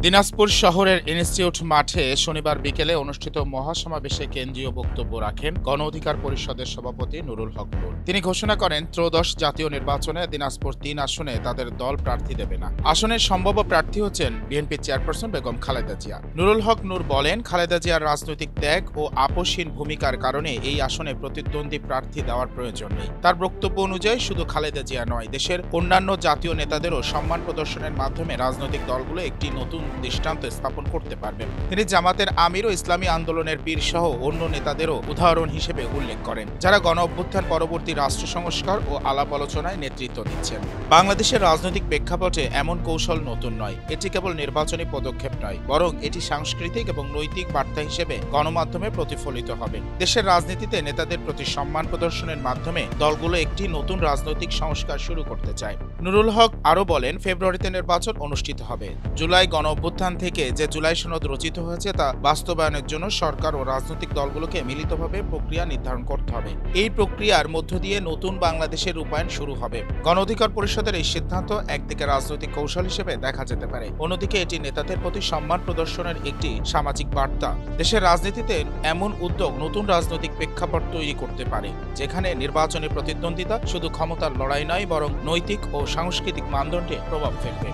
দিনাজপুর শহরের ইনস্টিটিউট মাঠে শনিবার বিকেলে অনুষ্ঠিত মহাসমাবেশে কেন্দ্রীয় বক্তব্য রাখেন গণ অধিকার পরিষদের সভাপতি নুরুল হক নূর। তিনি ঘোষণা করেন, ত্রয়োদশ জাতীয় নির্বাচনে দিনাজপুর ৩ আসনে তাদের দল প্রার্থী দেবে না। আসনের সম্ভাব্য প্রার্থী হচ্ছেন বিএনপি চেয়ারপারসন বেগম খালেদা জিয়া। নুরুল হক নূর বলেন, খালেদা জিয়ার রাজনৈতিক ত্যাগ ও আপোষহীন ভূমিকার কারণে এই আসনে প্রতিদ্বন্দ্বী প্রার্থী দেওয়ার প্রয়োজন নেই। তার বক্তব্য অনুযায়ী শুধু খালেদা জিয়া নয়, দেশের অন্যান্য জাতীয় নেতাদেরও সম্মান প্রদর্শনের মাধ্যমে রাজনৈতিক দলগুলো একটি নতুন দৃষ্টান্ত স্থাপন করতে পারবেন। তিনি জামাতের আমির ও ইসলামী আন্দোলনের পীর সহ অন্য নেতাদেরও উদাহরণ হিসেবে উল্লেখ করেন, যারা গণ অভ্যুত্থান পরবর্তী রাষ্ট্র সংস্কার ও আলাপ আলোচনায় নেতৃত্ব দিচ্ছেন। বাংলাদেশের রাজনৈতিক প্রেক্ষাপটে এমন কৌশল নতুন নয়। এটি কেবল নির্বাচনী পদক্ষেপ নয়, বরং এটি সাংস্কৃতিক এবং নৈতিক বার্তা হিসেবে গণমাধ্যমে প্রতিফলিত হবে। দেশের রাজনীতিতে নেতাদের প্রতি সম্মান প্রদর্শনের মাধ্যমে দলগুলো একটি নতুন রাজনৈতিক সংস্কার শুরু করতে চায়। নুরুল হক আরও বলেন, ফেব্রুয়ারিতে নির্বাচন অনুষ্ঠিত হবে। জুলাই গণ অভ্যুত্থান থেকে যে জুলাই সনদ রচিত হয়েছে তা বাস্তবায়নের জন্য সরকার ও রাজনৈতিক দলগুলোকে মিলিতভাবে প্রক্রিয়া নির্ধারণ করতে হবে। এই প্রক্রিয়ার মধ্য দিয়ে নতুন বাংলাদেশের রূপায়ণ শুরু হবে। গণ অধিকার পরিষদের এই সিদ্ধান্ত একদিকে রাজনৈতিক কৌশল হিসেবে দেখা যেতে পারে, অন্যদিকে এটি নেতাদের প্রতি সম্মান প্রদর্শনের একটি সামাজিক বার্তা। দেশের রাজনীতিতে এমন উদ্যোগ নতুন রাজনৈতিক প্রেক্ষাপট তৈরি করতে পারে, যেখানে নির্বাচনী প্রতিদ্বন্দ্বিতা শুধু ক্ষমতার লড়াই নয়, বরং নৈতিক ও সাংস্কৃতিক মানদণ্ডে প্রভাব ফেলবে।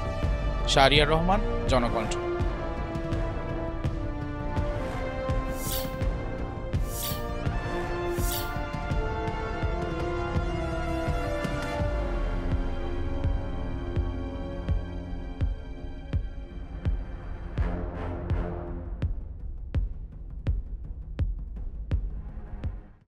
শাহরিয়ার রহমান, জনকণ্ঠ।